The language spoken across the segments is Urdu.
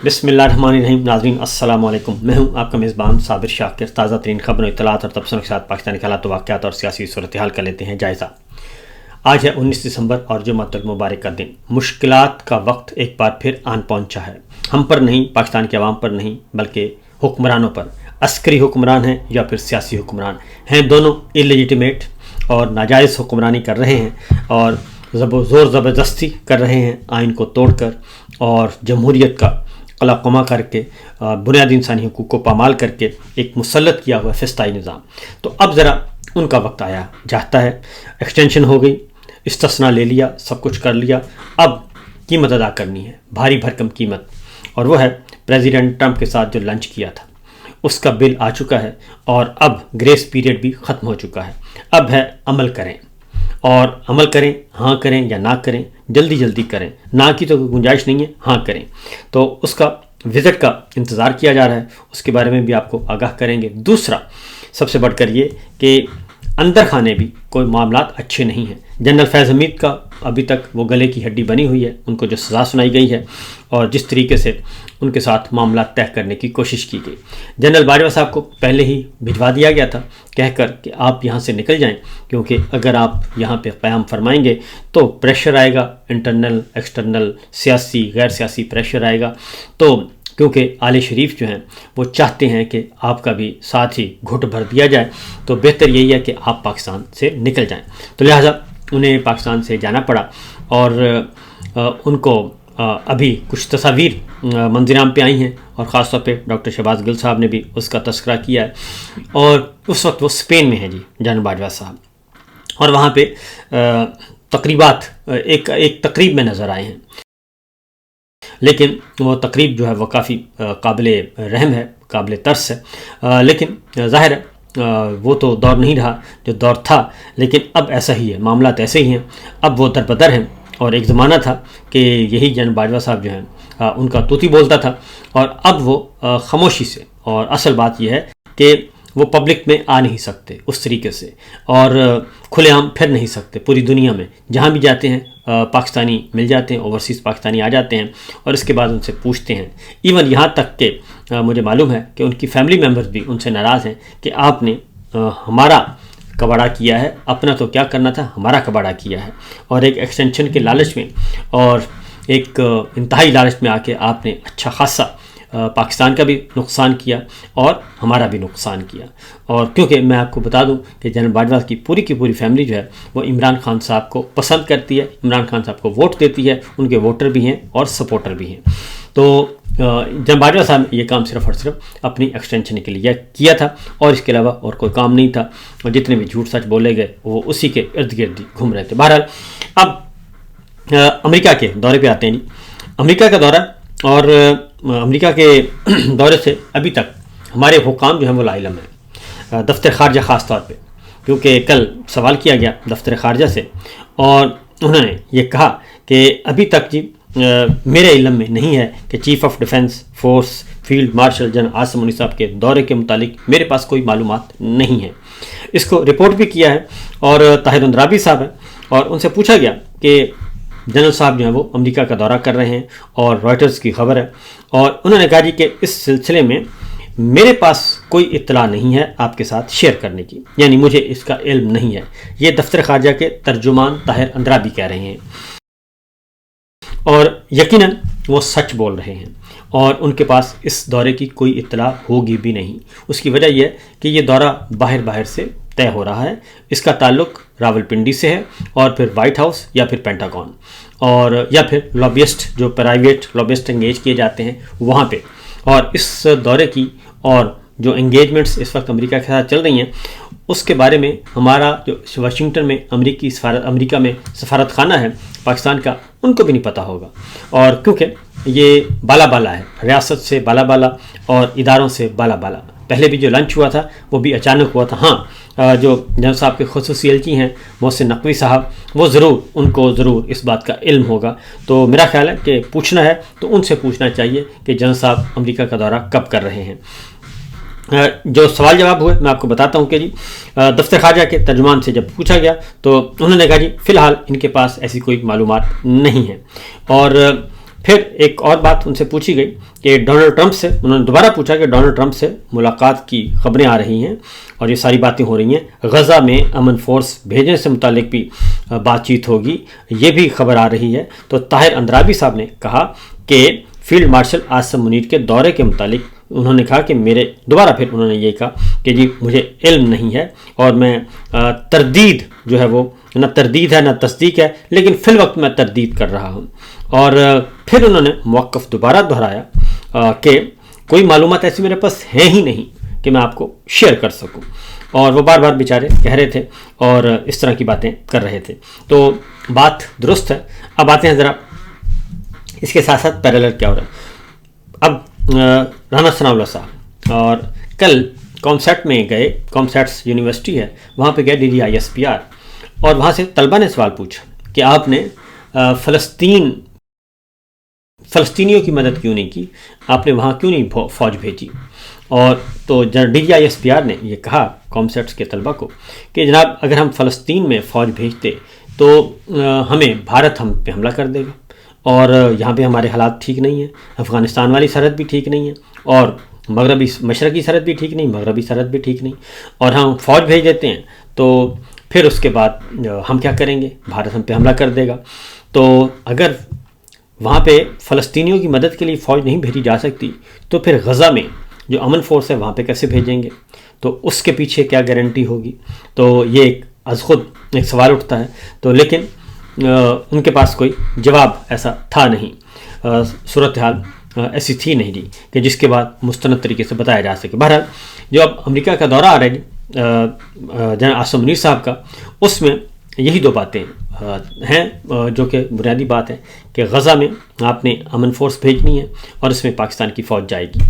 بسم اللہ الرحمن الرحیم. ناظرین السلام علیکم. میں ہوں آپ کا میزبان صابر شاکر. تازہ ترین خبروں، اطلاعات اور تبصروں کے ساتھ پاکستان کے حالات و واقعات اور سیاسی صورتحال کا لیتے ہیں جائزہ. آج ہے 19 دسمبر اور جمعۃ المبارک کا دن. مشکلات کا وقت ایک بار پھر آن پہنچا ہے. ہم پر نہیں، پاکستان کے عوام پر نہیں، بلکہ حکمرانوں پر. عسکری حکمران ہیں یا پھر سیاسی حکمران ہیں، دونوں اللیجیٹمیٹ اور ناجائز حکمرانی کر رہے ہیں اور زور زبردستی کر رہے ہیں، آئین کو توڑ کر اور جمہوریت کا قلع قمع کر کے، بنیادی انسانی حقوق کو پامال کر کے ایک مسلط کیا ہوا فسطائی نظام. تو اب ذرا ان کا وقت آیا جاتا ہے. ایکسٹینشن ہو گئی، استثناء لے لیا، سب کچھ کر لیا. اب قیمت ادا کرنی ہے، بھاری بھرکم قیمت، اور وہ ہے پریزیڈنٹ ٹرمپ کے ساتھ جو لنچ کیا تھا اس کا بل آ چکا ہے اور اب گریس پیریڈ بھی ختم ہو چکا ہے. اب ہے عمل کریں، اور عمل کریں، ہاں کریں یا نہ کریں، جلدی جلدی کریں. نہ کی تو کوئی گنجائش نہیں ہے، ہاں کریں. تو اس کا وزٹ کا انتظار کیا جا رہا ہے، اس کے بارے میں بھی آپ کو آگاہ کریں گے. دوسرا سب سے بڑھ کر یہ کہ اندر خانے بھی کوئی معاملات اچھے نہیں ہیں. جنرل فیض حمید کا ابھی تک وہ گلے کی ہڈی بنی ہوئی ہے. ان کو جو سزا سنائی گئی ہے اور جس طریقے سے ان کے ساتھ معاملات طے کرنے کی کوشش کی گئی، جنرل باجوہ صاحب کو پہلے ہی بھجوا دیا گیا تھا کہہ کر کہ آپ یہاں سے نکل جائیں، کیونکہ اگر آپ یہاں پہ قیام فرمائیں گے تو پریشر آئے گا، انٹرنل ایکسٹرنل سیاسی غیر سیاسی پریشر آئے گا. تو کیونکہ آل شریف جو ہیں وہ چاہتے ہیں کہ آپ کا بھی ساتھ ہی گھٹ بھر دیا جائے، تو بہتر یہی ہے کہ آپ پاکستان سے نکل جائیں. تو لہٰذا انہیں پاکستان سے جانا پڑا اور ان کو ابھی کچھ تصاویر منظرعام پہ آئی ہیں، اور خاص طور پہ ڈاکٹر شہباز گل صاحب نے بھی اس کا تذکرہ کیا ہے. اور اس وقت وہ اسپین میں ہیں جی جنرل باجوہ صاحب، اور وہاں پہ تقریبات ایک تقریب میں نظر آئے ہیں. لیکن وہ تقریب جو ہے وہ کافی قابل رحم ہے، قابل ترس ہے. لیکن ظاہر ہے وہ تو دور نہیں رہا جو دور تھا، لیکن اب ایسا ہی ہے، معاملات ایسے ہی ہیں. اب وہ در بدر ہیں، اور ایک زمانہ تھا کہ یہی جنرل باجوہ صاحب جو ہیں ان کا طوطی بولتا تھا، اور اب وہ خاموشی سے. اور اصل بات یہ ہے کہ وہ پبلک میں آ نہیں سکتے اس طریقے سے، اور کھلے عام پھر نہیں سکتے. پوری دنیا میں جہاں بھی جاتے ہیں پاکستانی مل جاتے ہیں، اوورسیز پاکستانی آ جاتے ہیں، اور اس کے بعد ان سے پوچھتے ہیں. ایون یہاں تک کہ مجھے معلوم ہے کہ ان کی فیملی ممبرز بھی ان سے ناراض ہیں کہ آپ نے ہمارا کباڑا کیا ہے، اپنا تو کیا کرنا تھا، ہمارا کباڑا کیا ہے. اور ایک ایکسٹینشن کے لالچ میں اور ایک انتہائی لالچ میں آ کے آپ نے اچھا خاصا پاکستان کا بھی نقصان کیا اور ہمارا بھی نقصان کیا. اور کیونکہ میں آپ کو بتا دوں کہ جنرل باجوہ کی پوری فیملی جو ہے وہ عمران خان صاحب کو پسند کرتی ہے، عمران خان صاحب کو ووٹ دیتی ہے، ان کے ووٹر بھی ہیں اور سپورٹر بھی ہیں. تو جنرل باجوہ صاحب نے یہ کام صرف اور صرف اپنی ایکسٹینشن کے لیے کیا تھا، اور اس کے علاوہ اور کوئی کام نہیں تھا. اور جتنے بھی جھوٹ سچ بولے گئے وہ اسی کے ارد گرد گھوم رہے تھے. بہرحال اب امریکہ کے دورے پہ آتے ہیں. امریکہ کا دورہ، اور امریکہ کے دورے سے ابھی تک ہمارے حکام جو ہیں وہ لا علم ہیں. دفتر خارجہ خاص طور پہ، کیونکہ کل سوال کیا گیا دفتر خارجہ سے، اور انہوں نے یہ کہا کہ ابھی تک جی میرے علم میں نہیں ہے کہ chief of defence force field marshal general Asim Munir صاحب کے دورے کے متعلق میرے پاس کوئی معلومات نہیں ہے. اس کو رپورٹ بھی کیا ہے، اور طاہر اندرابی صاحب ہیں، اور ان سے پوچھا گیا کہ جنرل صاحب جو ہیں وہ امریکہ کا دورہ کر رہے ہیں، اور رائٹرز کی خبر ہے، اور انہوں نے کہا جی کہ اس سلسلے میں میرے پاس کوئی اطلاع نہیں ہے آپ کے ساتھ شیئر کرنے کی، یعنی مجھے اس کا علم نہیں ہے. یہ دفتر خارجہ کے ترجمان طاہر اندرابی کہہ رہے ہیں، اور یقیناً وہ سچ بول رہے ہیں، اور ان کے پاس اس دورے کی کوئی اطلاع ہوگی بھی نہیں. اس کی وجہ یہ ہے کہ یہ دورہ باہر سے طے ہو رہا ہے. اس کا تعلق راولپنڈی سے ہے، اور پھر وائٹ ہاؤس یا پھر پینٹاگون، اور یا پھر لابیسٹ جو پرائیویٹ لابیسٹ انگیج کیے جاتے ہیں وہاں پہ. اور اس دورے کی اور جو انگیجمنٹس اس وقت امریکہ کے ساتھ چل رہی ہیں اس کے بارے میں ہمارا جو واشنگٹن میں امریکہ میں سفارت خانہ ہے پاکستان کا، ان کو بھی نہیں پتہ ہوگا. اور کیونکہ یہ بالا ہے، ریاست سے بالا اور اداروں سے بالا. پہلے بھی جو لنچ ہوا تھا وہ بھی اچانک ہوا تھا. ہاں، جو جنرل صاحب کے خصوصی ایلچی ہیں محسن نقوی صاحب، وہ ان کو ضرور اس بات کا علم ہوگا. تو میرا خیال ہے کہ پوچھنا ہے تو ان سے پوچھنا چاہیے کہ جنرل صاحب امریکہ کا دورہ کب کر رہے ہیں. جو سوال جواب ہوئے میں آپ کو بتاتا ہوں کہ جی دفتر خارجہ کے ترجمان سے جب پوچھا گیا تو انہوں نے کہا جی فی الحال ان کے پاس ایسی کوئی معلومات نہیں ہیں. اور پھر ایک اور بات ان سے پوچھی گئی کہ ڈونلڈ ٹرمپ سے، انہوں نے دوبارہ پوچھا کہ ڈونلڈ ٹرمپ سے ملاقات کی خبریں آ رہی ہیں اور یہ ساری باتیں ہو رہی ہیں، غزہ میں امن فورس بھیجنے سے متعلق بھی بات چیت ہوگی، یہ بھی خبر آ رہی ہے۔ تو طاہر اندرابی صاحب نے کہا کہ فیلڈ مارشل عاصم منیر کے دورے کے متعلق انہوں نے کہا کہ دوبارہ پھر انہوں نے یہ کہا کہ جی مجھے علم نہیں ہے اور میں تردید جو ہے وہ نہ تردید ہے نہ تصدیق ہے، لیکن فی الوقت میں تردید کر رہا ہوں۔ اور پھر انہوں نے موقف دوبارہ دہرایا کہ کوئی معلومات ایسی میرے پاس ہیں ہی نہیں کہ میں آپ کو شیئر کر سکوں، اور وہ بار بار بیچارے کہہ رہے تھے اور اس طرح کی باتیں کر رہے تھے۔ تو بات درست ہے۔ اب آتے ہیں ذرا اس کے ساتھ ساتھ پیرالل کیا ہو رہا ہے۔ اب رانا ثناء اللہ صاحب اور کل کامسیٹ میں گئے، کامسیٹس یونیورسٹی ہے وہاں پہ گئے DDISPR، اور وہاں سے طلبہ نے سوال پوچھا کہ آپ نے فلسطینیوں کی مدد کیوں نہیں کی، آپ نے وہاں کیوں نہیں فوج بھیجی؟ اور تو DDISPR نے یہ کہا کامسیٹس کے طلبہ کو کہ جناب اگر ہم فلسطین میں فوج بھیجتے تو ہمیں بھارت ہم پہ حملہ کر دے گا، اور یہاں پہ ہمارے حالات ٹھیک نہیں ہیں، افغانستان والی سرحد بھی ٹھیک نہیں ہے، اور مشرقی سرحد بھی ٹھیک نہیں، مغربی سرحد بھی ٹھیک نہیں، اور ہم فوج بھیج دیتے ہیں تو پھر اس کے بعد ہم کیا کریں گے؟ بھارت ہم پہ حملہ کر دے گا۔ تو اگر وہاں پہ فلسطینیوں کی مدد کے لیے فوج نہیں بھیجی جا سکتی تو پھر غزہ میں جو امن فورس ہے وہاں پہ کیسے بھیجیں گے؟ تو اس کے پیچھے کیا گارنٹی ہوگی؟ تو یہ ایک از خود ایک سوال اٹھتا ہے۔ تو لیکن ان کے پاس کوئی جواب ایسا تھا نہیں، صورتحال ایسی تھی نہیں جی کہ جس کے بعد مستند طریقے سے بتایا جا سکے۔ بہرحال جو اب امریکہ کا دورہ آ رہا ہے جنرل عاصم منیر صاحب کا، اس میں یہی دو باتیں ہیں جو کہ بنیادی بات ہے کہ غزہ میں آپ نے امن فورس بھیجنی ہے اور اس میں پاکستان کی فوج جائے گی،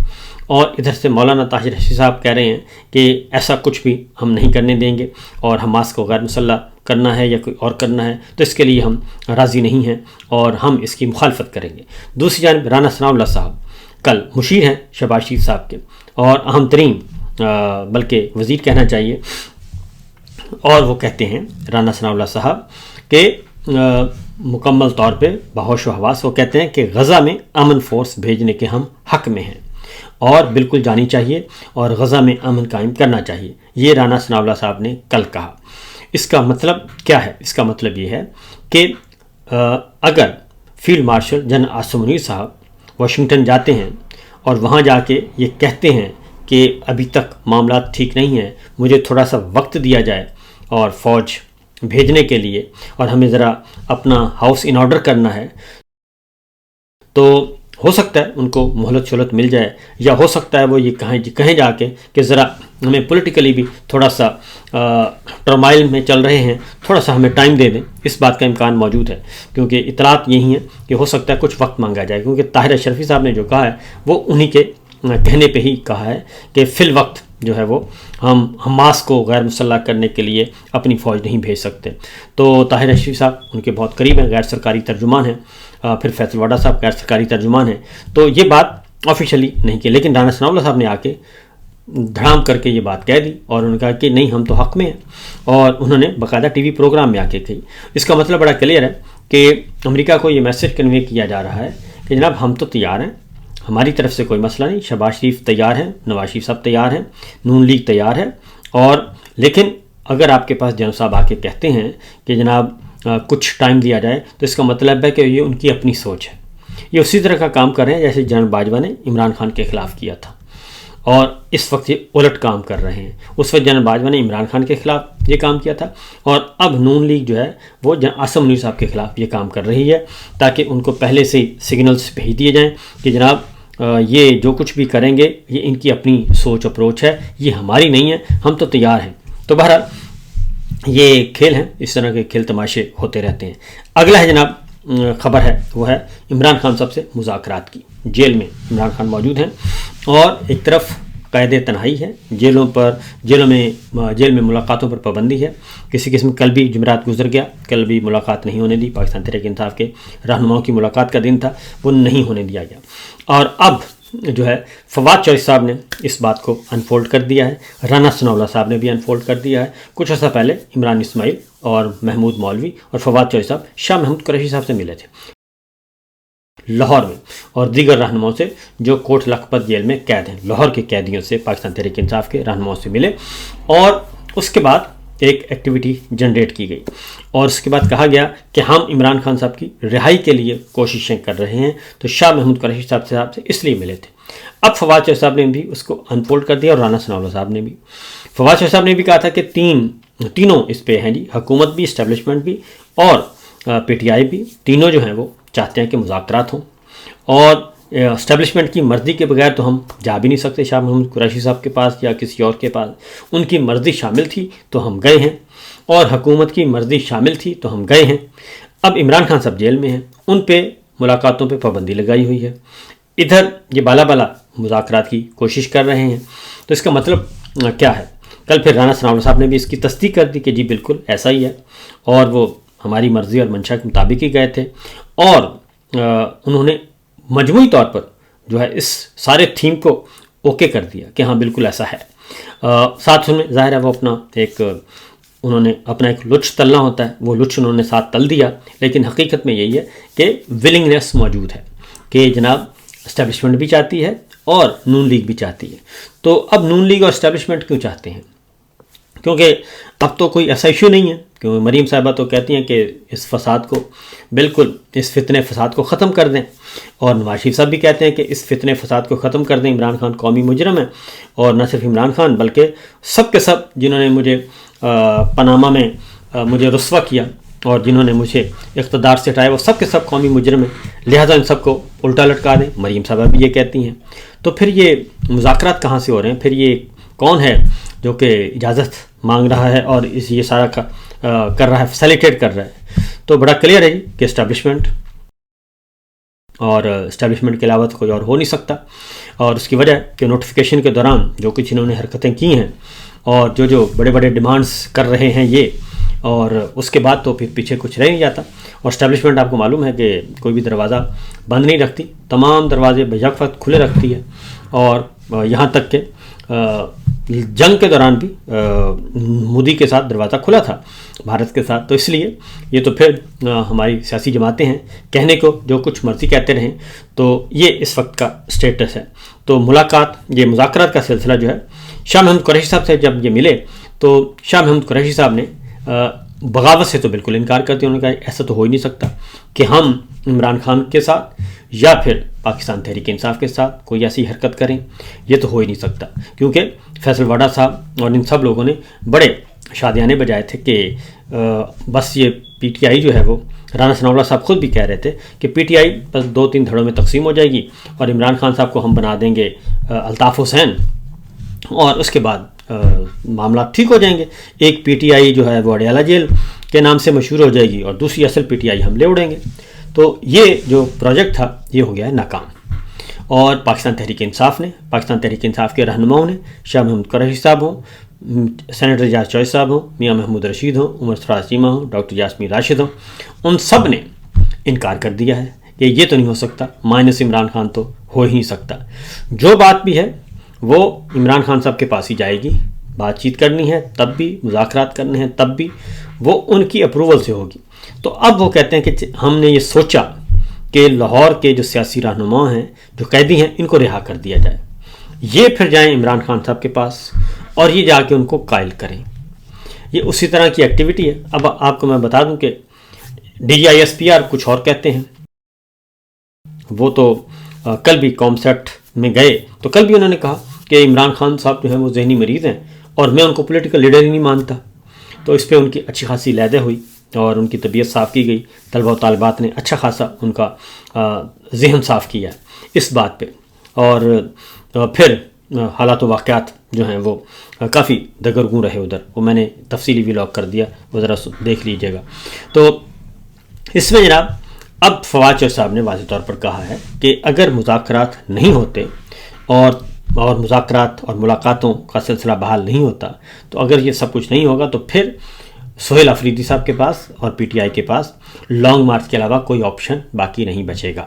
اور ادھر سے مولانا طاہر حشی صاحب کہہ رہے ہیں کہ ایسا کچھ بھی ہم نہیں کرنے دیں گے اور حماس کو غیر مسلح کرنا ہے یا کوئی اور کرنا ہے تو اس کے لیے ہم راضی نہیں ہیں اور ہم اس کی مخالفت کریں گے۔ دوسری جانب رانا ثناء اللہ صاحب کل مشیر ہیں شہباز شریف صاحب کے، اور اہم ترین بلکہ وزیر کہنا چاہیے، اور وہ کہتے ہیں رانا ثناء اللہ صاحب کہ مکمل طور پہ بہوش و حواس وہ کہتے ہیں کہ غزہ میں امن فورس بھیجنے کے ہم حق میں ہیں اور بالکل جانی چاہیے اور غزہ میں امن قائم کرنا چاہیے۔ یہ رانا ثناء اللہ صاحب نے کل کہا۔ اس کا مطلب کیا ہے؟ اس کا مطلب یہ ہے کہ اگر field marshal general Asim Munir صاحب واشنگٹن جاتے ہیں اور وہاں جا کے یہ کہتے ہیں کہ ابھی تک معاملات ٹھیک نہیں ہیں، مجھے تھوڑا سا وقت دیا جائے اور فوج بھیجنے کے لیے، اور ہمیں ذرا اپنا ہاؤس ان آرڈر کرنا ہے، تو ہو سکتا ہے ان کو مہلت شہلت مل جائے، یا ہو سکتا ہے وہ یہ کہیں جا کے کہ ذرا ہمیں پولیٹیکلی بھی تھوڑا سا ٹرمائل میں چل رہے ہیں، تھوڑا سا ہمیں ٹائم دے دیں۔ اس بات کا امکان موجود ہے کیونکہ اطلاعات یہی ہیں کہ ہو سکتا ہے کچھ وقت مانگا جائے، کیونکہ طاہر اشرفی صاحب نے جو کہا ہے وہ انہی کے کہنے پہ ہی کہا ہے کہ فی الوقت جو ہے وہ ہم حماس کو غیر مسلح کرنے کے لیے اپنی فوج نہیں بھیج سکتے۔ تو طاہر اشرفی صاحب ان کے بہت قریب ہیں، غیر سرکاری ترجمان ہیں، پھر فیصل واڈا صاحب غیر سرکاری ترجمان ہیں، تو یہ بات آفیشلی نہیں کی، لیکن رانا ثناء اللہ صاحب نے آ کے دھڑام کر کے یہ بات کہہ دی اور انہوں نے کہا کہ نہیں ہم تو حق میں ہیں، اور انہوں نے باقاعدہ ٹی وی پروگرام میں آ کے کہی۔ اس کا مطلب بڑا کلیئر ہے کہ امریکہ کو یہ میسج کنوے کیا جا رہا ہے کہ جناب ہم تو تیار ہیں، ہماری طرف سے کوئی مسئلہ نہیں، شہباز شریف تیار ہیں، نواز شریف صاحب تیار ہیں، نون لیگ تیار ہے، اور لیکن اگر آپ کے پاس جناب صاحب آ کے کہتے ہیں کہ جناب کچھ ٹائم دیا جائے تو اس کا مطلب ہے کہ یہ ان کی اپنی سوچ ہے، یہ اسی طرح کا کام کر رہے ہیں جیسے جنرل باجوہ نے عمران خان کے خلاف کیا تھا، اور اس وقت یہ الٹ کام کر رہے ہیں۔ اس وقت جنرل باجوہ نے عمران خان کے خلاف یہ کام کیا تھا، اور اب نون لیگ جو ہے وہ عاصم منیر صاحب کے خلاف یہ کام کر رہی ہے، تاکہ ان کو پہلے سے ہی سگنلز بھیج دیے جائیں کہ جناب یہ جو کچھ بھی کریں گے یہ ان کی اپنی سوچ اپروچ ہے، یہ ہماری نہیں ہے، ہم تو تیار ہیں۔ تو بہرحال یہ کھیل ہیں، اس طرح کے کھیل تماشے ہوتے رہتے ہیں۔ اگلا ہے جناب خبر ہے وہ ہے عمران خان صاحب سے مذاکرات کی۔ جیل میں عمران خان موجود ہیں اور ایک طرف قید تنہائی ہے، جیل میں ملاقاتوں پر پابندی ہے، کسی قسم کل بھی جمعرات گزر گیا، کل بھی ملاقات نہیں ہونے دی، پاکستان تحریک انصاف کے رہنماؤں کی ملاقات کا دن تھا، وہ نہیں ہونے دیا گیا، اور اب جو ہے فواد چوہدری صاحب نے اس بات کو انفولڈ کر دیا ہے، رانا ثناء اللہ صاحب نے بھی انفولڈ کر دیا ہے۔ کچھ عرصہ پہلے عمران اسماعیل اور محمود مولوی اور فواد چوہدری صاحب شاہ محمود قریشی صاحب سے ملے تھے، لاہور میں اور دیگر رہنماؤں سے جو کوٹ لکھپت جیل میں قید ہیں، لاہور کے قیدیوں سے پاکستان تحریک انصاف کے رہنماؤں سے ملے، اور اس کے بعد ایک ایکٹیویٹی جنریٹ کی گئی اور اس کے بعد کہا گیا کہ ہم عمران خان صاحب کی رہائی کے لیے کوششیں کر رہے ہیں، تو شاہ محمود قریشی صاحب سے اس لیے ملے تھے۔ اب فواد چودھری صاحب نے بھی اس کو انفولڈ کر دیا اور رانا ثناء اللہ صاحب نے بھی، فواد چودھری صاحب نے بھی کہا تھا کہ تینوں اس پہ ہیں جی، حکومت بھی، اسٹیبلشمنٹ بھی اور پی ٹی آئی بھی، تینوں جو ہیں وہ چاہتے ہیں کہ مذاکرات ہوں، اور اسٹیبلشمنٹ کی مرضی کے بغیر تو ہم جا بھی نہیں سکتے شاہ محمود قریشی صاحب کے پاس یا کسی اور کے پاس، ان کی مرضی شامل تھی تو ہم گئے ہیں، اور حکومت کی مرضی شامل تھی تو ہم گئے ہیں۔ اب عمران خان صاحب جیل میں ہیں، ان پہ ملاقاتوں پہ پابندی لگائی ہوئی ہے، ادھر یہ بالا مذاکرات کی کوشش کر رہے ہیں، تو اس کا مطلب کیا ہے؟ کل پھر رانا ثناء اللہ صاحب نے بھی اس کی تصدیق کر دی کہ جی بالکل ایسا ہی ہے، اور وہ ہماری مرضی اور منشا کے مطابق ہی گئے تھے، اور انہوں نے مجموعی طور پر جو ہے اس سارے تھیم کو اوکے کر دیا کہ ہاں بالکل ایسا ہے۔ ساتھ میں ظاہر ہے وہ انہوں نے اپنا ایک لچ تلنا ہوتا ہے، وہ لچ انہوں نے ساتھ تل دیا، لیکن حقیقت میں یہی ہے کہ ولنگنیس موجود ہے کہ جناب اسٹیبلشمنٹ بھی چاہتی ہے اور نون لیگ بھی چاہتی ہے۔ تو اب نون لیگ اور اسٹیبلشمنٹ کیوں چاہتے ہیں؟ کیونکہ اب تو کوئی ایسا ایشو نہیں ہے، کیونکہ مریم صاحبہ تو کہتی ہیں کہ اس فساد کو بالکل، اس فتنے فساد کو ختم کر دیں، اور نواز شریف صاحب بھی کہتے ہیں کہ اس فتنے فساد کو ختم کر دیں، عمران خان قومی مجرم ہے، اور نہ صرف عمران خان بلکہ سب کے سب جنہوں نے مجھے پاناما میں مجھے رسوا کیا اور جنہوں نے مجھے اقتدار سے ہٹایا وہ سب کے سب قومی مجرم ہیں، لہٰذا ان سب کو الٹا لٹکا دیں۔ مریم صاحبہ بھی یہ کہتی ہیں۔ تو پھر یہ مذاکرات کہاں سے ہو رہے ہیں؟ پھر یہ کون ہے جو کہ اجازت مانگ رہا ہے اور یہ سارا کر رہا ہے، فیسیلیٹیٹ کر رہا ہے؟ تو بڑا کلیئر ہے جی کہ اسٹیبلشمنٹ، اور اسٹیبلشمنٹ کے علاوہ تو کوئی اور ہو نہیں سکتا، اور اس کی وجہ کہ نوٹیفیکیشن کے دوران جو کچھ انہوں نے حرکتیں کی ہیں اور جو بڑے بڑے ڈیمانڈز کر رہے ہیں یہ، اور اس کے بعد تو پھر پیچھے کچھ رہ نہیں جاتا، اور اسٹیبلشمنٹ آپ کو معلوم ہے کہ کوئی بھی دروازہ بند نہیں رکھتی، تمام دروازے بیک وقت کھلے رکھتی ہے، اور یہاں تک کہ جنگ کے دوران بھی مودی کے ساتھ دروازہ کھلا تھا بھارت کے ساتھ۔ تو اس لیے یہ تو پھر ہماری سیاسی جماعتیں ہیں، کہنے کو جو کچھ مرضی کہتے رہیں، تو یہ اس وقت کا سٹیٹس ہے۔ تو یہ مذاکرات کا سلسلہ جو ہے، شاہ محمود قریشی صاحب سے جب یہ ملے تو شاہ محمود قریشی صاحب نے بغاوت سے تو بالکل انکار کر دیا، انہوں نے کہا ایسا تو ہو ہی نہیں سکتا کہ ہم عمران خان کے ساتھ یا پھر پاکستان تحریک انصاف کے ساتھ کوئی ایسی حرکت کریں، یہ تو ہو ہی نہیں سکتا، کیونکہ فیصل واڈا صاحب اور ان سب لوگوں نے بڑے شادیانے بجائے تھے کہ بس یہ پی ٹی آئی جو ہے وہ، رانا ثناء اللہ صاحب خود بھی کہہ رہے تھے کہ پی ٹی آئی بس 2-3 دھڑوں میں تقسیم ہو جائے گی اور عمران خان صاحب کو ہم بنا دیں گے الطاف حسین، اور اس کے بعد معاملات ٹھیک ہو جائیں گے۔ ایک پی ٹی آئی جو ہے وہ اڈیالہ جیل کے نام سے مشہور ہو جائے گی اور دوسری اصل پی ٹی آئی ہم لے اڑیں گے۔ تو یہ جو پروجیکٹ تھا یہ ہو گیا ہے ناکام، اور پاکستان تحریک انصاف کے رہنماؤں نے، شاہ محمود قریشی صاحب ہوں، سینیٹر اعجاز چوہدری صاحب ہوں، میاں محمود رشید ہوں، عمر سراج چیمہ ہوں، ڈاکٹر یاسمین راشد ہوں، ان سب نے انکار کر دیا ہے کہ یہ تو نہیں ہو سکتا، مائنس عمران خان تو ہو ہی نہیں سکتا۔ جو بات بھی ہے وہ عمران خان صاحب کے پاس ہی جائے گی، بات چیت کرنی ہے تب بھی، مذاکرات کرنے ہیں تب بھی، وہ ان کی اپروول سے ہوگی۔ تو اب وہ کہتے ہیں کہ ہم نے یہ سوچا کہ لاہور کے جو سیاسی رہنما ہیں، جو قیدی ہیں، ان کو رہا کر دیا جائے، یہ پھر جائیں عمران خان صاحب کے پاس اور یہ جا کے ان کو قائل کریں۔ یہ اسی طرح کی ایکٹیویٹی ہے۔ اب آپ کو میں بتا دوں کہ D G I S P R کچھ اور کہتے ہیں، وہ تو کل بھی قوم سیٹ میں گئے تو کل بھی انہوں نے کہا کہ عمران خان صاحب جو ہیں وہ ذہنی مریض ہیں اور میں ان کو پولیٹیکل لیڈر ہی نہیں مانتا۔ تو اس پہ ان کی اچھی خاصی لیدہ ہوئی اور ان کی طبیعت صاف کی گئی، طلبہ و طالبات نے اچھا خاصا ان کا ذہن صاف کیا اس بات پہ، اور پھر حالات و واقعات جو ہیں وہ کافی دگرگوں رہے ادھر، وہ میں نے تفصیلی ولاگ کر دیا، وہ ذرا دیکھ لیجیے گا۔ تو اس میں جناب اب فواد چودھری صاحب نے واضح طور پر کہا ہے کہ اگر مذاکرات نہیں ہوتے اور مذاکرات اور ملاقاتوں کا سلسلہ بحال نہیں ہوتا، تو اگر یہ سب کچھ نہیں ہوگا تو پھر سہیل آفریدی صاحب کے پاس اور پی ٹی آئی کے پاس لانگ مارچ کے علاوہ کوئی آپشن باقی نہیں بچے گا۔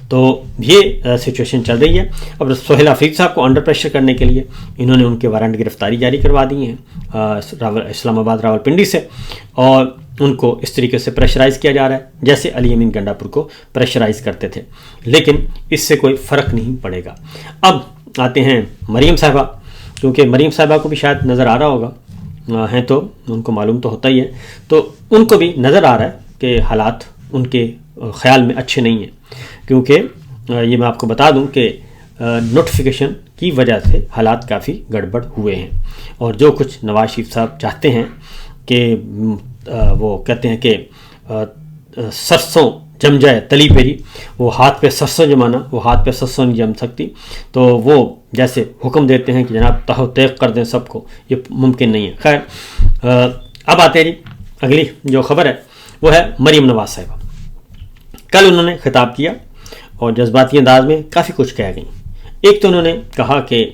تو یہ سچویشن چل رہی ہے۔ اب سہیل آفریدی صاحب کو انڈر پریشر کرنے کے لیے انہوں نے ان کے وارنٹ گرفتاری جاری کروا دی ہیں اسلام آباد راول پنڈی سے، اور ان کو اس طریقے سے پریشرائز کیا جا رہا ہے جیسے علی امین گنڈاپور کو پریشرائز کرتے تھے، لیکن اس سے کوئی فرق نہیں پڑے گا۔ اب آتے ہیں مریم صاحبہ، کیونکہ مریم صاحبہ کو بھی شاید نظر آ رہا ہوگا، ہیں تو ان کو معلوم تو ہوتا ہی ہے، تو ان کو بھی نظر آ رہا ہے کہ حالات ان کے خیال میں اچھے نہیں ہیں، کیونکہ یہ میں آپ کو بتا دوں کہ نوٹیفیکیشن کی وجہ سے حالات کافی گڑبڑ ہوئے ہیں، اور جو کچھ نواز شریف صاحب چاہتے ہیں کہ وہ کہتے ہیں کہ سرسوں جم جائے تلی پیری، وہ ہاتھ پہ سرسوں جمانا، وہ ہاتھ پہ سرسوں نہیں جم سکتی، تو وہ جیسے حکم دیتے ہیں کہ جناب تہو تیغ کر دیں سب کو، یہ ممکن نہیں ہے۔ خیر اب آتے ہیں جی اگلی جو خبر ہے وہ ہے مریم نواز صاحبہ۔ کل انہوں نے خطاب کیا اور جذباتی انداز میں کافی کچھ کہہ گئیں۔ ایک تو انہوں نے کہا کہ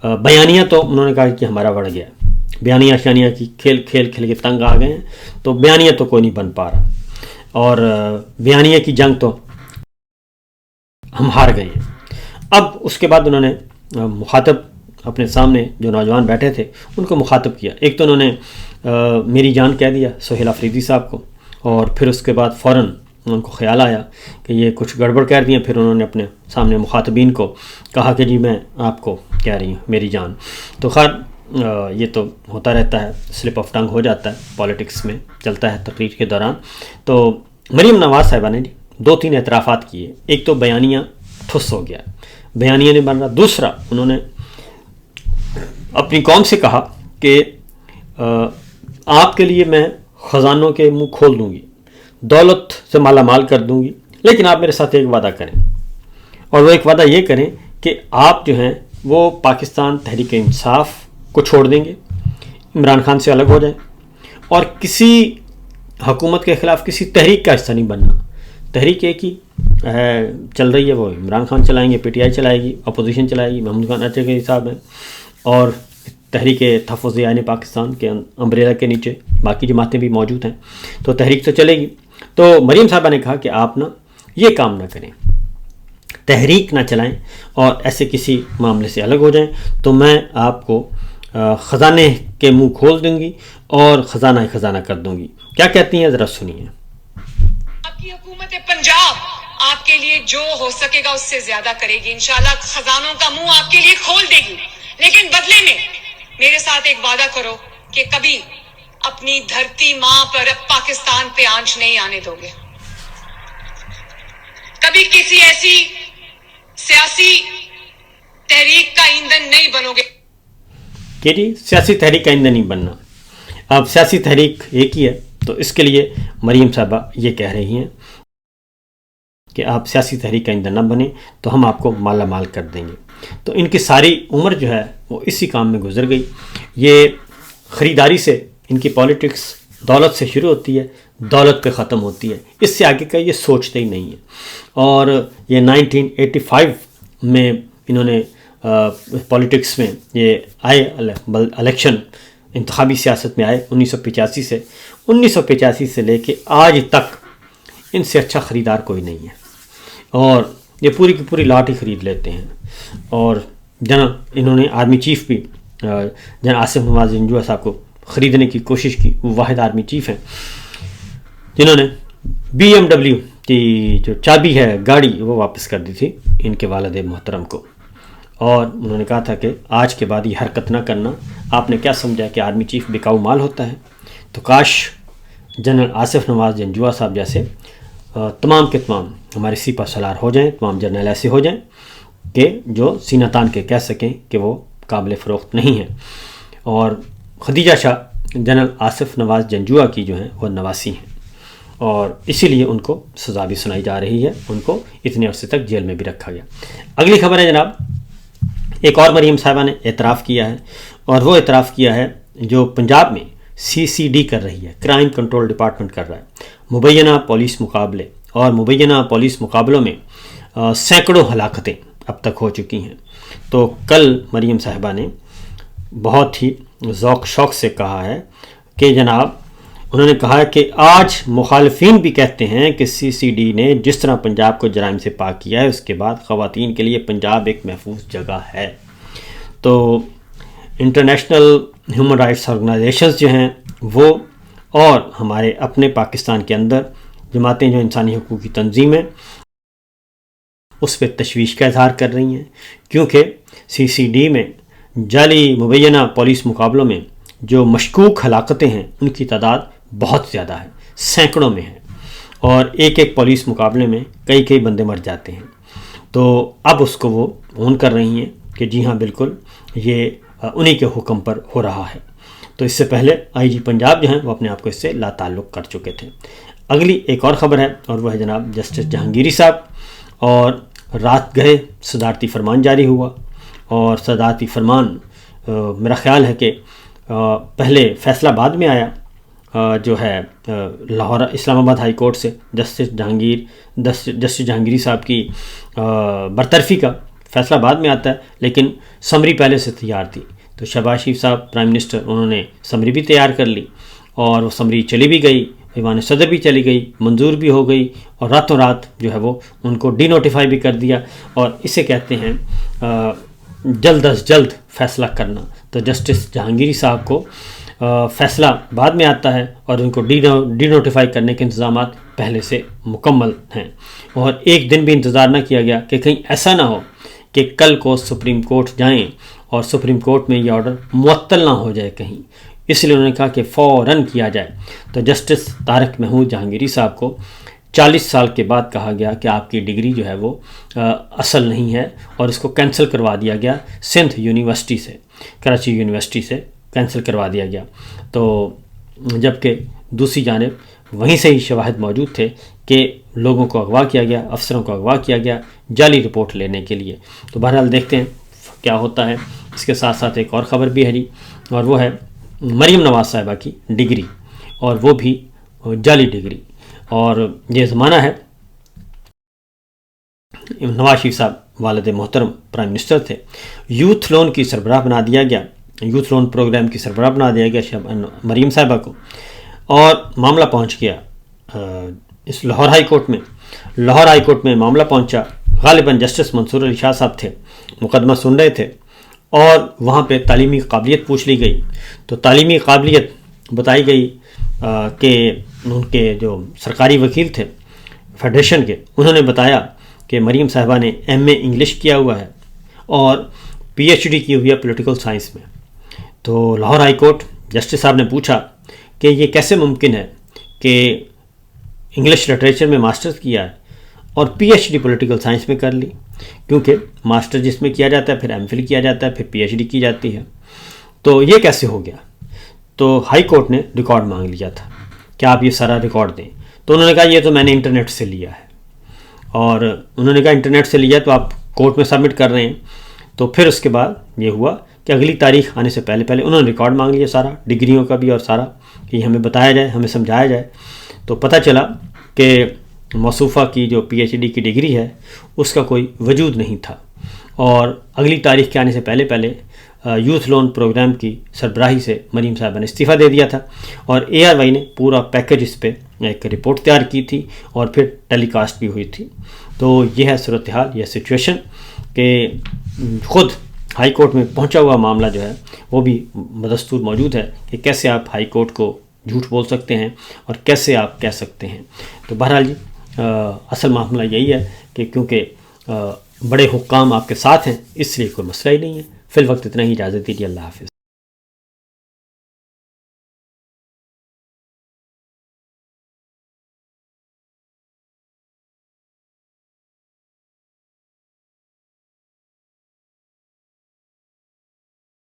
بیانیہ تو انہوں نے کہا کہ ہمارا بڑھ گیا، بیانیہ شانیہ کی کھیل کے تنگ آ گئے ہیں، تو بیانیہ تو کوئی نہیں بن پا رہا، اور بیانیہ کی جنگ تو ہم ہار گئے ہیں۔ اب اس کے بعد انہوں نے مخاطب اپنے سامنے جو نوجوان بیٹھے تھے ان کو مخاطب کیا۔ ایک تو انہوں نے میری جان کہہ دیا سہیل آفریدی صاحب کو، اور پھر اس کے بعد فوراً ان کو خیال آیا کہ یہ کچھ گڑبڑ کہہ دیا، پھر انہوں نے اپنے سامنے مخاطبین کو کہا کہ جی میں آپ کو کہہ رہی ہوں میری جان۔ تو خیر یہ تو ہوتا رہتا ہے، سلپ آف ٹنگ ہو جاتا ہے، پالیٹکس میں چلتا ہے تقریر کے دوران۔ تو مریم نواز صاحبہ نے 2-3 اعترافات کیے۔ ایک تو بیانیہ ٹھس ہو گیا، بیانیہ نہیں بن رہا۔ دوسرا انہوں نے اپنی قوم سے کہا کہ آپ کے لیے میں خزانوں کے منہ کھول دوں گی، دولت سے مالا مال کر دوں گی، لیکن آپ میرے ساتھ ایک وعدہ کریں، اور وہ ایک وعدہ یہ کریں کہ آپ جو ہیں وہ پاکستان تحریک انصاف کو چھوڑ دیں گے، عمران خان سے الگ ہو جائیں، اور کسی حکومت کے خلاف کسی تحریک کا حصہ نہیں بننا۔ تحریک ایک ہی چل رہی ہے، وہ عمران خان چلائیں گے، پی ٹی آئی چلائے گی، اپوزیشن چلائے گی، محمود خان اچھے صاحب ہیں، اور تحریک تحفظ آئین پاکستان کے امبریلا کے نیچے باقی جماعتیں بھی موجود ہیں، تو تحریک تو چلے گی۔ تو مریم صاحبہ نے کہا کہ آپ نا یہ کام نہ کریں، تحریک نہ چلائیں اور ایسے کسی معاملے سے الگ ہو جائیں، تو میں آپ کو خزانے کے منہ کھول دوں گی اور خزانہ کر دوں گی۔ کیا کہتی ہیں ذرا سنیے۔ آپ کی حکومت پنجاب آپ کے لیے جو ہو سکے گا اس سے زیادہ کرے گی، انشاءاللہ خزانوں کا منہ آپ کے لیے کھول دے گی، لیکن بدلے میں میرے ساتھ ایک وعدہ کرو کہ کبھی اپنی دھرتی ماں پر پاکستان پہ آنچ نہیں آنے دو گے، کبھی کسی ایسی سیاسی تحریک کا ایندھن نہیں بنو گے کہ جی سیاسی تحریک کا ایندھن نہیں بننا۔ اب سیاسی تحریک ایک ہی ہے، تو اس کے لیے مریم صاحبہ یہ کہہ رہی ہیں کہ آپ سیاسی تحریک کا ایندھن نہ بنیں تو ہم آپ کو مالا مال کر دیں گے۔ تو ان کی ساری عمر جو ہے وہ اسی کام میں گزر گئی۔ یہ خریداری سے ان کی پالیٹکس دولت سے شروع ہوتی ہے، دولت پہ ختم ہوتی ہے، اس سے آگے کا یہ سوچتے ہی نہیں ہے۔ اور یہ 1985 میں انہوں نے پالیٹکس میں یہ آئے، الیکشن انتخابی سیاست میں آئے 1985 سے لے کے آج تک ان سے اچھا خریدار کوئی نہیں ہے، اور یہ پوری کی پوری لاٹ ہی خرید لیتے ہیں۔ اور انہوں نے آرمی چیف بھی جنرل آصف نواز جنجوعہ صاحب کو خریدنے کی کوشش کی، وہ واحد آرمی چیف ہیں جنہوں نے BMW کی جو چابی ہے گاڑی وہ واپس کر دی تھی ان کے والد محترم کو، اور انہوں نے کہا تھا کہ آج کے بعد یہ حرکت نہ کرنا۔ آپ نے کیا سمجھا کہ آرمی چیف بکاؤ مال ہوتا ہے؟ تو کاش جنرل آصف نواز جنجوعہ صاحب جیسے تمام کے تمام ہمارے سپہ سالار ہو جائیں، تمام جرنیل ایسے ہو جائیں کہ جو سینہ تان کے کہہ سکیں کہ وہ قابل فروخت نہیں ہیں۔ اور خدیجہ شاہ جنرل آصف نواز جنجوعہ کی جو ہیں وہ نواسی ہیں، اور اسی لیے ان کو سزا بھی سنائی جا رہی ہے، ان کو اتنے عرصے تک جیل میں بھی رکھا گیا۔ اگلی خبر ہے جناب، ایک اور مریم صاحبہ نے اعتراف کیا ہے، اور وہ اعتراف کیا ہے جو پنجاب میں CCD کر رہی ہے، کرائم کنٹرول ڈپارٹمنٹ کر رہا ہے، مبینہ پولیس مقابلے، اور مبینہ پولیس مقابلوں میں سینکڑوں ہلاکتیں اب تک ہو چکی ہیں۔ تو کل مریم صاحبہ نے بہت ہی ذوق شوق سے کہا ہے کہ جناب انہوں نے کہا کہ آج مخالفین بھی کہتے ہیں کہ CCD نے جس طرح پنجاب کو جرائم سے پاک کیا ہے، اس کے بعد خواتین کے لیے پنجاب ایک محفوظ جگہ ہے۔ تو انٹرنیشنل ہیومن رائٹس آرگنائزیشنز جو ہیں وہ، اور ہمارے اپنے پاکستان کے اندر جماعتیں جو انسانی حقوق کی تنظیمیں اس پہ تشویش کا اظہار کر رہی ہیں، کیونکہ سی سی ڈی میں جعلی مبینہ پولیس مقابلوں میں جو مشکوک ہلاکتیں ہیں ان کی تعداد بہت زیادہ ہے، سینکڑوں میں ہے، اور ایک ایک پولیس مقابلے میں کئی بندے مر جاتے ہیں۔ تو اب اس کو وہ اون کر رہی ہیں کہ جی ہاں بالکل یہ انہی کے حکم پر ہو رہا ہے۔ تو اس سے پہلے آئی جی پنجاب جو ہیں وہ اپنے آپ کو اس سے لا تعلق کر چکے تھے۔ اگلی ایک اور خبر ہے اور وہ ہے جناب جسٹس جہانگیری صاحب، اور رات گئے صدارتی فرمان جاری ہوا، اور صدارتی فرمان میرا خیال ہے کہ پہلے فیصلہ بعد میں آیا، جو ہے لاہور اسلام آباد ہائی کورٹ سے جسٹس جہانگیری صاحب کی برطرفی کا فیصلہ بعد میں آتا ہے، لیکن سمری پہلے سے تیار تھی۔ تو شہباز شریف صاحب پرائم منسٹر، انہوں نے سمری بھی تیار کر لی، اور وہ سمری چلی بھی گئی، ایوان صدر بھی چلی گئی، منظور بھی ہو گئی، اور راتوں رات جو ہے وہ ان کو ڈی نوٹیفائی بھی کر دیا، اور اسے کہتے ہیں جلد از جلد فیصلہ کرنا۔ تو جسٹس جہانگیری صاحب کو فیصلہ بعد میں آتا ہے اور ان کو ڈی نوٹیفائی کرنے کے انتظامات پہلے سے مکمل ہیں، اور ایک دن بھی انتظار نہ کیا گیا کہ کہیں ایسا نہ ہو کہ کل کو سپریم کورٹ جائیں اور سپریم کورٹ میں یہ آرڈر معطل نہ ہو جائے کہیں، اس لیے انہوں نے کہا کہ فوراً کیا جائے۔ تو جسٹس طارق محمود جہانگیری صاحب کو 40 سال کے بعد کہا گیا کہ آپ کی ڈگری جو ہے وہ اصل نہیں ہے، اور اس کو کینسل کروا دیا گیا سندھ یونیورسٹی سے، کراچی یونیورسٹی سے کینسل کروا دیا گیا۔ تو جبکہ دوسری جانب وہیں سے ہی شواہد موجود تھے کہ لوگوں کو اغوا کیا گیا، افسروں کو اغوا کیا گیا جعلی رپورٹ لینے کے لیے۔ تو بہرحال دیکھتے ہیں کیا ہوتا ہے۔ اس کے ساتھ ساتھ ایک اور خبر بھی ہے جی، اور وہ ہے مریم نواز صاحبہ کی ڈگری، اور وہ بھی جعلی ڈگری، اور یہ زمانہ ہے نواز شریف صاحب والد محترم پرائم منسٹر تھے، یوتھ لون کی سربراہ بنا دیا گیا، یوتھ لون پروگرام کی سربراہ بنا دیا گیا مریم صاحبہ کو، اور معاملہ پہنچ گیا اس لاہور ہائی کورٹ میں معاملہ پہنچا۔ غالباً جسٹس منصور علی شاہ صاحب تھے، مقدمہ سن رہے تھے، اور وہاں پہ تعلیمی قابلیت پوچھ لی گئی۔ تو تعلیمی قابلیت بتائی گئی کہ ان کے جو سرکاری وکیل تھے فیڈریشن کے، انہوں نے بتایا کہ مریم صاحبہ نے ایم اے انگلش کیا ہوا ہے اور پی ایچ ڈی کی ہوئی ہے پولیٹیکل سائنس میں۔ تو لاہور ہائی کورٹ جسٹس صاحب نے پوچھا کہ یہ کیسے ممکن ہے کہ انگلش لٹریچر میں ماسٹرز کیا ہے اور P H D political science میں کر لی، کیونکہ ماسٹر جس میں کیا جاتا ہے پھر ایم فل کیا جاتا ہے، پھر پی ایچ ڈی کی جاتی ہے۔ تو یہ کیسے ہو گیا؟ تو ہائی کورٹ نے ریکارڈ مانگ لیا تھا کہ آپ یہ سارا ریکارڈ دیں۔ تو انہوں نے کہا یہ تو میں نے انٹرنیٹ سے لیا ہے، اور انہوں نے کہا انٹرنیٹ سے لیا تو آپ کورٹ میں سبمٹ کر رہے ہیں۔ تو پھر اس کے بعد یہ ہوا کہ اگلی تاریخ آنے سے پہلے انہوں نے ریکارڈ مانگ لیا سارا، ڈگریوں کا بھی اور سارا، کہ یہ ہمیں بتایا جائے، ہمیں سمجھایا جائے۔ تو پتہ چلا کہ موصوفہ کی جو پی ایچ ڈی کی ڈگری ہے اس کا کوئی وجود نہیں تھا، اور اگلی تاریخ کے آنے سے پہلے یوتھ لون پروگرام کی سربراہی سے مریم صاحبہ نے استعفیٰ دے دیا تھا، اور اے آر وائی نے پورا پیکج اس پہ ایک رپورٹ تیار کی تھی اور پھر ٹیلی کاسٹ بھی ہوئی تھی۔ تو یہ ہے صورتحال، یہ سچویشن کہ خود ہائی کورٹ میں پہنچا ہوا معاملہ جو ہے وہ بھی بدستور موجود ہے کہ کیسے آپ ہائی کورٹ کو جھوٹ بول سکتے ہیں اور کیسے آپ کہہ سکتے ہیں۔ تو بہرحال جی اصل معاملہ یہی ہے کہ کیونکہ بڑے حکام آپ کے ساتھ ہیں اس لیے کوئی مسئلہ ہی نہیں ہے۔ فی الوقت اتنا ہی، اجازت دیجیے، اللہ حافظ۔